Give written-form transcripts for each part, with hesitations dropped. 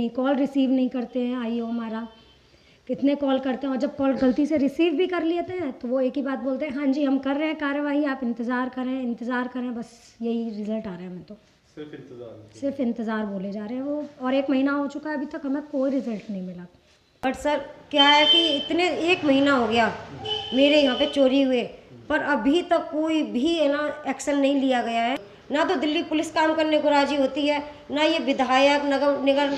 नहीं, call receive नहीं करते हैं आईओ हमारा। कितने कॉल करते हैं और जब कॉल गलती से रिसीव भी कर लेते हैं तो वो एक ही बात बोलते हैं, हाँ जी हम कर रहे हैं कार्रवाई, आप इंतज़ार करें, बस यही रिज़ल्ट आ रहा है हमें तो। सिर्फ इंतज़ार बोले जा रहे हैं वो, और 1 महीना हो चुका है, अभी तक हमें कोई रिज़ल्ट नहीं मिला। बट सर क्या है कि इतने 1 महीना हो गया मेरे यहाँ पे चोरी हुए, पर अभी तक कोई भी है ना एक्शन नहीं लिया गया है। ना तो दिल्ली पुलिस काम करने को राजी होती है, ना ये विधायक,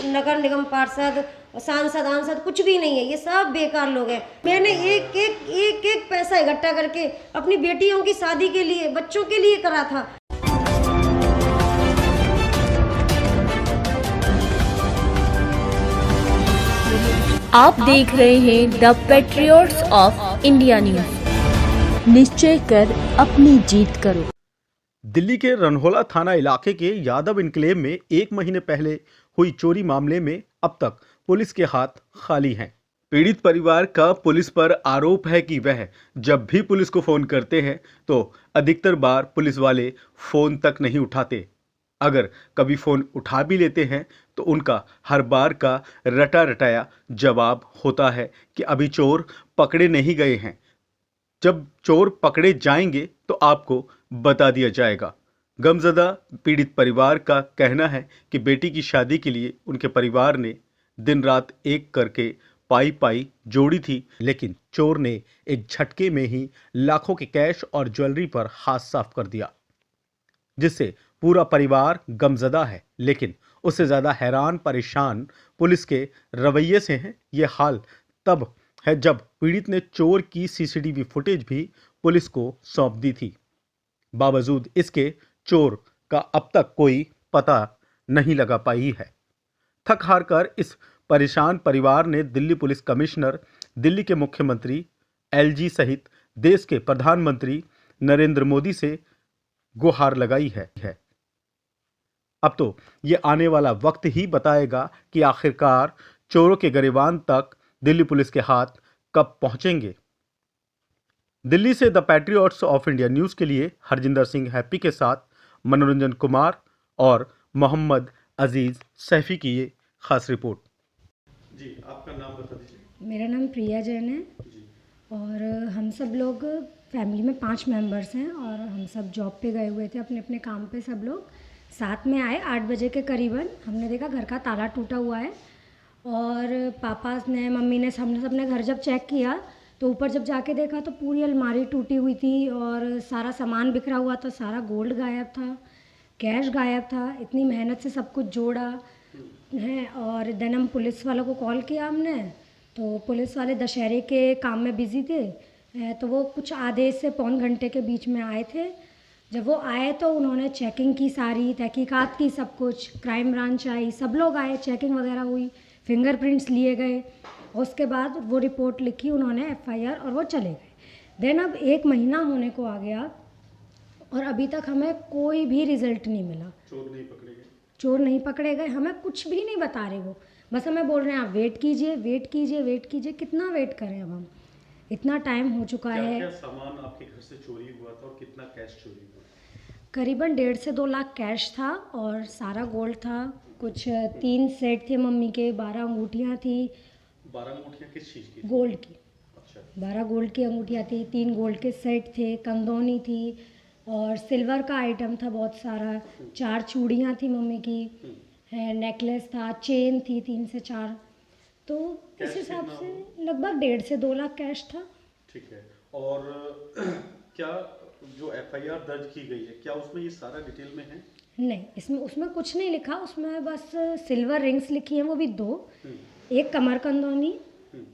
नगर निगम पार्षद, सांसद आंसद कुछ भी नहीं है, ये सब बेकार लोग हैं। मैंने एक पैसा इकट्ठा करके अपनी बेटियों की शादी के लिए, बच्चों के लिए करा था। आप देख रहे हैं the patriots of India news. निश्चय कर अपनी जीत करो। दिल्ली के रनहोला थाना इलाके के यादव इनक्लेव में 1 महीने पहले हुई चोरी मामले में अब तक पुलिस के हाथ खाली हैं। पीड़ित परिवार का पुलिस पर आरोप है कि वह जब भी पुलिस को फोन करते हैं तो अधिकतर बार पुलिस वाले फोन तक नहीं उठाते। अगर कभी फोन उठा भी लेते हैं तो उनका हर बार का रटा रटाया जवाब होता है कि अभी चोर पकड़े नहीं गए हैं, जब चोर पकड़े जाएंगे तो आपको बता दिया जाएगा। गमजदा पीड़ित परिवार का कहना है कि बेटी की शादी के लिए उनके परिवार ने दिन रात एक करके पाई जोड़ी थी, लेकिन चोर ने एक झटके में ही लाखों के कैश और ज्वेलरी पर हाथ साफ कर दिया, जिससे पूरा परिवार गमजदा है। लेकिन उससे ज्यादा हैरान परेशान पुलिस के रवैये से हैं। ये हाल तब है जब पीड़ित ने चोर की सीसीटीवी फुटेज भी पुलिस को सौंप दी थी। बावजूद इसके चोर का अब तक कोई पता नहीं लगा पाई है। थक हार कर इस परेशान परिवार ने दिल्ली पुलिस कमिश्नर, दिल्ली के मुख्यमंत्री, एलजी सहित देश के प्रधानमंत्री नरेंद्र मोदी से गुहार लगाई है। अब तो ये आने वाला वक्त ही बताएगा कि आखिरकार चोरों के गिरबान तक दिल्ली पुलिस के हाथ कब पहुंचेंगे। दिल्ली से the patriots of India news के लिए हरजिंदर सिंह हैप्पी के साथ मनोरंजन कुमार और मोहम्मद अजीज सैफी की ये खास रिपोर्ट। जी, आपका नाम बता दीजिए। मेरा नाम प्रिया जैन है जी। और हम सब लोग फैमिली में 5 मेंबर्स हैं और हम सब जॉब पे गए हुए थे अपने अपने काम पे। सब लोग साथ में आए 8 बजे के करीबन। हमने देखा घर का ताला टूटा हुआ है और पापा ने, मम्मी ने, हमने सबने घर जब चेक किया तो ऊपर जब जाके देखा तो पूरी अलमारी टूटी हुई थी और सारा सामान बिखरा हुआ था, सारा गोल्ड गायब था, कैश गायब था। इतनी मेहनत से सब कुछ जोड़ा है। और देन हम पुलिस वालों को कॉल किया हमने, तो पुलिस वाले दशहरे के काम में बिज़ी थे, तो वो कुछ आधे से पौन घंटे के बीच में आए थे। जब वो आए तो उन्होंने चेकिंग की, सारी तहकीकात की, सब कुछ, क्राइम ब्रांच आई, सब लोग आए, चेकिंग वगैरह हुई, फिंगरप्रिंट्स लिए गए। उसके बाद वो रिपोर्ट लिखी उन्होंने, एफआईआर, और वो चले गए। देन अब 1 महीना होने को आ गया और अभी तक हमें कोई भी रिज़ल्ट नहीं मिला। चोर नहीं पकड़े गए। चोर नहीं पकड़े गए, हमें कुछ भी नहीं बता रहे वो, बस हमें बोल रहे हैं आप वेट कीजिए, वेट कीजिए, वेट कीजिए। कितना वेट करें अब हम, इतना टाइम हो चुका है। क्या सामान आपके घर से चोरी हुआ था और कितना कैश चोरी हुआ? करीबन 1.5 से 2 लाख कैश था और सारा गोल्ड था। कुछ 3 सेट थे मम्मी के, 12 अंगूठियाँ थी। 12 अंगूठियाँ किस चीज़ की? गोल्ड की। अच्छा। 12 गोल्ड की अंगूठियाँ थी, 3 गोल्ड के सेट थे, कंदौनी थी और सिल्वर का आइटम था बहुत सारा। 4 चूड़ियाँ थी मम्मी की, नेकलेस था, चेन थी 3 से 4। तो इस हिसाब से लगभग 1.5 से 2 लाख कैश था। ठीक है। और क्या जो एफआईआर दर्ज की गई है, क्या उसमें ये सारा डिटेल में है? नहीं, उसमें कुछ नहीं लिखा। उसमें बस सिल्वर रिंग्स लिखी हैं, वो भी 2, एक कमर कंदौनी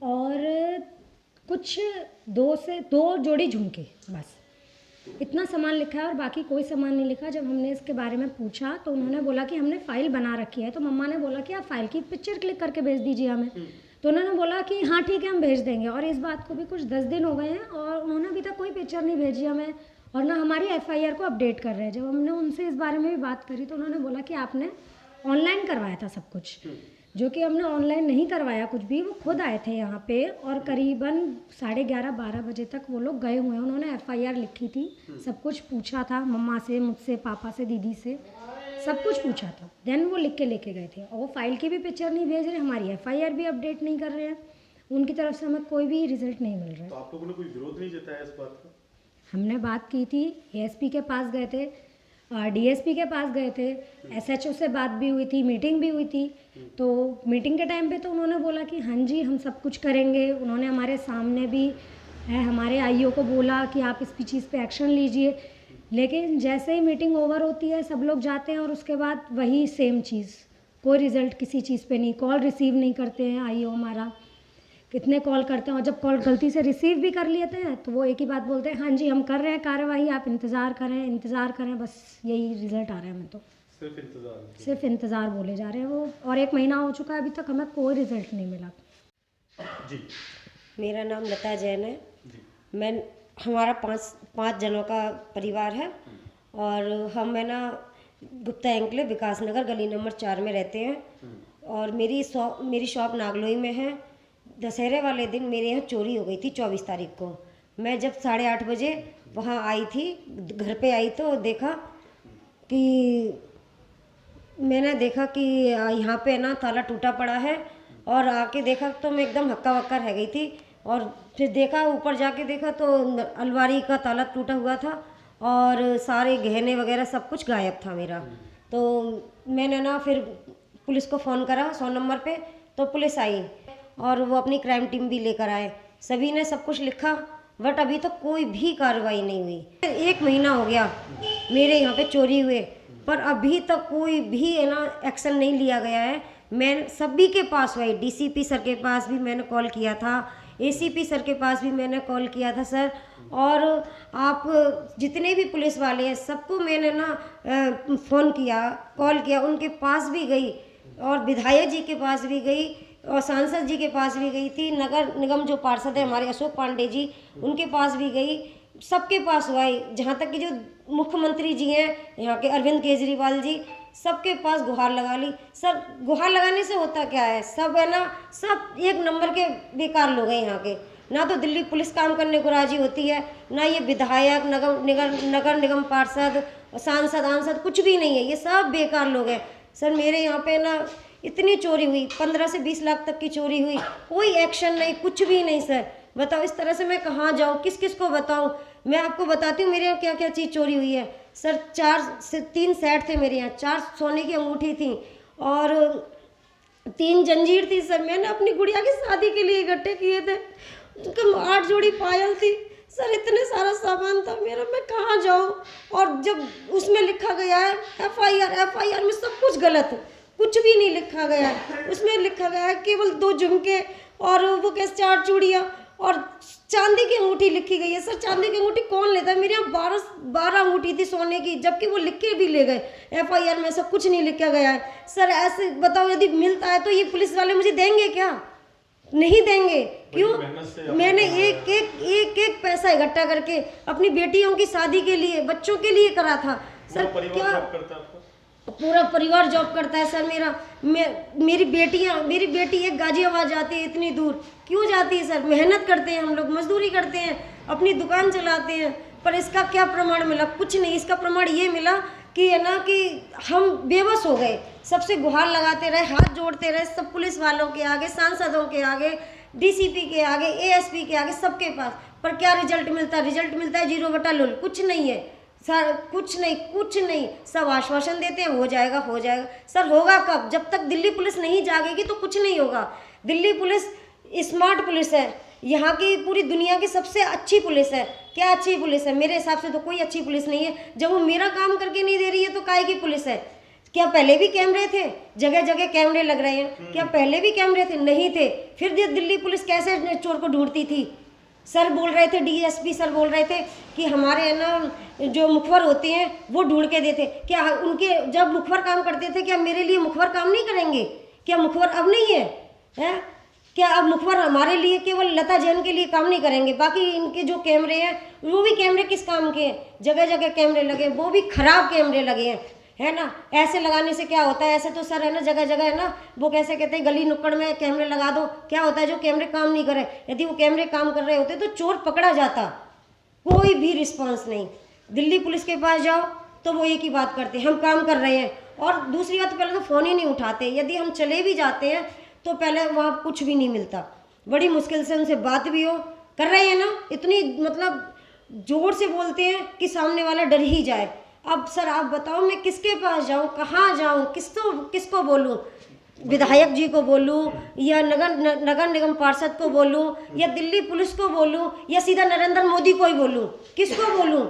और कुछ 2 जोड़ी झुमके, बस इतना सामान लिखा है और बाकी कोई सामान नहीं लिखा। जब हमने इसके बारे में पूछा तो उन्होंने बोला कि हमने फ़ाइल बना रखी है। तो मम्मा ने बोला कि आप फाइल की पिक्चर क्लिक करके भेज दीजिए हमें। तो उन्होंने बोला कि हाँ ठीक है हम भेज देंगे। और इस बात को भी कुछ 10 दिन हो गए हैं और उन्होंने अभी तक कोई पिक्चर नहीं भेजी हमें और ना हमारी एफआईआर को अपडेट कर रहे हैं। जब हमने उनसे इस बारे में भी बात करी तो उन्होंने बोला कि आपने ऑनलाइन करवाया था सब कुछ, जो कि हमने ऑनलाइन नहीं करवाया कुछ भी। वो खुद आए थे यहाँ पे और करीबन 11:30-12 बजे तक वो लोग गए हुए हैं। उन्होंने एफआईआर लिखी थी, सब कुछ पूछा था मम्मा से, मुझसे, पापा से, दीदी से, सब कुछ पूछा था, देन वो लिख के लेके गए थे। और वो फाइल की भी पिक्चर नहीं भेज रहे, हमारी FIR भी अपडेट नहीं कर रहे हैं, उनकी तरफ से हमें कोई भी रिजल्ट नहीं मिल रहा है। तो आप लोगों ने कोई विरोध नहीं जताया इस बात का? हमने बात की थी, ASP के पास गए थे, DSP के पास गए थे, SHO से बात भी हुई थी, मीटिंग भी हुई थी। तो मीटिंग के टाइम पे तो उन्होंने बोला कि हाँ जी हम सब कुछ करेंगे। उन्होंने हमारे सामने भी हमारे IO को बोला कि आप इस चीज़ पे एक्शन लीजिए। लेकिन जैसे ही मीटिंग ओवर होती है सब लोग जाते हैं और उसके बाद वही सेम चीज़, कोई रिज़ल्ट किसी चीज़ पे नहीं, कॉल रिसीव नहीं करते हैं IO हमारा। कितने कॉल करते हैं और जब कॉल गलती से रिसीव भी कर लेते हैं तो वो एक ही बात बोलते हैं, हाँ जी हम कर रहे हैं कार्रवाई, आप इंतज़ार करें, बस यही रिज़ल्ट आ रहा है। हमें तो सिर्फ इंतज़ार बोले जा रहे हैं वो, और 1 महीना हो चुका है, अभी तक हमें कोई रिज़ल्ट नहीं मिला। जी, मेरा नाम लता जैन है। हमारा पाँच जनों का परिवार है और हम है ना गुप्ता एंकलेव विकास नगर गली नंबर 4 में रहते हैं। और मेरी शॉप नागलोई में है। दशहरे वाले दिन मेरे यहाँ चोरी हो गई थी 24 तारीख को। मैं जब 8:30 बजे वहाँ आई थी, घर पे आई तो मैंने देखा कि यहाँ पे ना ताला टूटा पड़ा है। और आके देखा तो मैं एकदम हक्का बक्का रह गई थी। और फिर देखा, ऊपर जाके देखा तो अलमारी का ताला टूटा हुआ था और सारे गहने वगैरह सब कुछ गायब था मेरा। तो मैंने ना फिर पुलिस को फ़ोन करा 100 नंबर पे, तो पुलिस आई और वो अपनी क्राइम टीम भी लेकर आए। सभी ने सब कुछ लिखा, बट अभी तक कोई भी कार्रवाई नहीं हुई। 1 महीना हो गया मेरे यहाँ पे चोरी हुए, पर अभी तक कोई भी है ना एक्शन नहीं लिया गया है। मैं सभी के पास हुई, DCP सर के पास भी मैंने कॉल किया था, ACP सर के पास भी मैंने कॉल किया था सर। और आप जितने भी पुलिस वाले हैं सबको मैंने ना फ़ोन किया, कॉल किया, उनके पास भी गई और विधायक जी के पास भी गई और सांसद जी के पास भी गई थी। नगर निगम जो पार्षद है हमारे अशोक पांडे जी, उनके पास भी गई, सबके पास हुआ है। जहाँ तक कि जो मुख्यमंत्री जी हैं यहाँ के अरविंद केजरीवाल जी, सबके पास गुहार लगा ली। सर गुहार लगाने से होता क्या है, सब है ना सब 1 नंबर के बेकार लोग हैं यहाँ के। ना तो दिल्ली पुलिस काम करने को राजी होती है, ना ये विधायक नगर निगम पार्षद सांसद कुछ भी नहीं है, ये सब बेकार लोग हैं। सर मेरे यहाँ पे ना इतनी चोरी हुई, 15 से 20 लाख तक की चोरी हुई, कोई एक्शन नहीं, कुछ भी नहीं। सर बताओ इस तरह से मैं कहाँ जाऊँ, किस को बताऊँ। मैं आपको बताती हूँ मेरे यहाँ क्या क्या चीज़ चोरी हुई है। सर 4 से 3 सेट थे मेरे यहाँ, 4 सोने की अंगूठी थी और 3 जंजीर थी। सर मैंने अपनी गुड़िया की शादी के लिए इकट्ठे किए थे, 8 जोड़ी पायल थी। सर इतने सारा सामान था मेरा, मैं कहाँ जाऊँ। और जब उसमें लिखा गया है FIR में सब कुछ गलत, कुछ भी नहीं लिखा गया है। उसमें लिखा गया है केवल 2 झुमके और वो कैसे 4 चूड़ियाँ और चांदी की अंगूठी लिखी गई है। सर चांदी की अंगूठी कौन लेता है, मेरे यहाँ 12 अंगूठी थी सोने की, जबकि वो लिख के भी ले गए। FIR में ऐसा कुछ नहीं लिखा गया है। सर ऐसे बताओ, यदि मिलता है तो ये पुलिस वाले मुझे देंगे क्या? नहीं देंगे। क्यों? मैंने एक पैसा इकट्ठा करके अपनी बेटियों की शादी के लिए, बच्चों के लिए करा था। सर क्या पूरा परिवार जॉब करता है सर मेरी बेटी एक गाजियाबाद जाती है, इतनी दूर क्यों जाती है सर? मेहनत करते हैं हम लोग, मजदूरी करते हैं, अपनी दुकान चलाते हैं, पर इसका क्या प्रमाण मिला? कुछ नहीं। इसका प्रमाण ये मिला कि है ना कि हम बेबस हो गए, सबसे गुहार लगाते रहे, हाथ जोड़ते रहे, सब पुलिस वालों के आगे, सांसदों के आगे, DCP के आगे, ASP के आगे, सबके पास, पर क्या रिजल्ट मिलता है? 0/0, कुछ नहीं है सर, कुछ नहीं। सब आश्वासन देते हैं हो जाएगा। सर होगा कब? जब तक दिल्ली पुलिस नहीं जागेगी तो कुछ नहीं होगा। दिल्ली पुलिस स्मार्ट पुलिस है, यहाँ की पूरी दुनिया की सबसे अच्छी पुलिस है। क्या अच्छी पुलिस है? मेरे हिसाब से तो कोई अच्छी पुलिस नहीं है। जब वो मेरा काम करके नहीं दे रही है तो काहे की पुलिस है? क्या पहले भी कैमरे थे? जगह जगह कैमरे लग रहे हैं, क्या पहले भी कैमरे थे? नहीं थे। फिर दिल्ली पुलिस कैसे चोर को ढूंढती थी? सर बोल रहे थे, DSP सर बोल रहे थे कि हमारे है ना जो मुखबर होते हैं वो ढूंढ के देते। क्या उनके जब मुखबर काम करते थे, क्या मेरे लिए मुखबर काम नहीं करेंगे? क्या मुखबर अब नहीं है? क्या अब मुखबर हमारे लिए केवल लता जैन के लिए काम नहीं करेंगे? बाकी इनके जो कैमरे हैं वो भी कैमरे किस काम के हैं? जगह जगह कैमरे लगे, वो भी खराब कैमरे लगे हैं, है ना। ऐसे लगाने से क्या होता है? ऐसे तो सर है ना जगह जगह है ना, वो कैसे कहते हैं, गली नुक्कड़ में कैमरे लगा दो। क्या होता है? जो कैमरे काम नहीं करे, यदि वो कैमरे काम कर रहे होते तो चोर पकड़ा जाता। कोई भी रिस्पॉन्स नहीं। दिल्ली पुलिस के पास जाओ तो वो एक ही बात करते हैं, हम काम कर रहे हैं, और दूसरी बात, पहले तो फ़ोन ही नहीं उठाते, यदि हम चले भी जाते हैं तो पहले वहाँ कुछ भी नहीं मिलता, बड़ी मुश्किल से उनसे बात भी हो कर रहे हैं ना, इतनी मतलब जोर से बोलते हैं कि सामने वाला डर ही जाए। अब सर आप बताओ मैं किसके पास जाऊँ, कहाँ जाऊँ, किसको बोलूँ, विधायक जी को बोलूं या नगर निगम पार्षद को बोलूं या दिल्ली पुलिस को बोलूं या सीधा नरेंद्र मोदी को ही बोलूं, किसको बोलूं?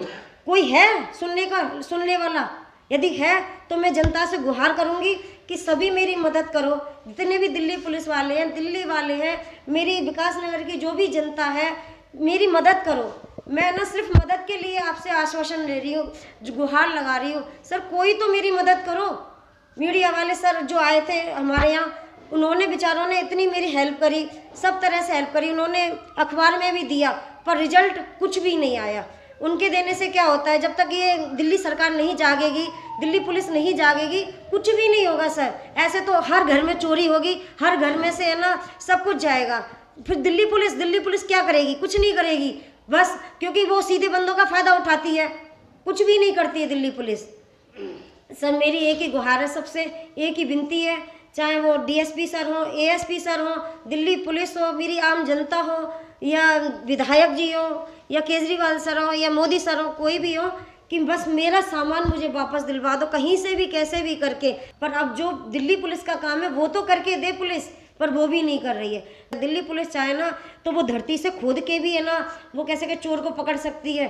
कोई है सुनने वाला? यदि है तो मैं जनता से गुहार करूंगी कि सभी मेरी मदद करो, जितने भी दिल्ली पुलिस वाले हैं, दिल्ली वाले हैं, मेरी विकास नगर की जो भी जनता है, मेरी मदद करो। मैं ना सिर्फ मदद के लिए आपसे आश्वासन ले रही हूँ, गुहार लगा रही हूँ, सर कोई तो मेरी मदद करो। मीडिया वाले सर जो आए थे हमारे यहाँ, उन्होंने बेचारों ने इतनी मेरी हेल्प करी, सब तरह से हेल्प करी, उन्होंने अखबार में भी दिया, पर रिजल्ट कुछ भी नहीं आया। उनके देने से क्या होता है, जब तक ये दिल्ली सरकार नहीं जागेगी, दिल्ली पुलिस नहीं जागेगी, कुछ भी नहीं होगा सर। ऐसे तो हर घर में चोरी होगी, हर घर में से है ना सब कुछ जाएगा, फिर दिल्ली पुलिस क्या करेगी? कुछ नहीं करेगी, बस क्योंकि वो सीधे बंदों का फ़ायदा उठाती है, कुछ भी नहीं करती है दिल्ली पुलिस। सर मेरी एक ही गुहार है, सबसे एक ही विनती है, चाहे वो डीएसपी सर हो, एएसपी सर हो, दिल्ली पुलिस हो, मेरी आम जनता हो, या विधायक जी हो, या केजरीवाल सर हो, या मोदी सर हो, कोई भी हो, कि बस मेरा सामान मुझे वापस दिलवा दो कहीं से भी कैसे भी करके। पर अब जो दिल्ली पुलिस का काम है वो तो करके दे पुलिस, पर वो भी नहीं कर रही है। दिल्ली पुलिस चाहे ना तो वो धरती से खोद के भी है ना वो कैसे के चोर को पकड़ सकती है।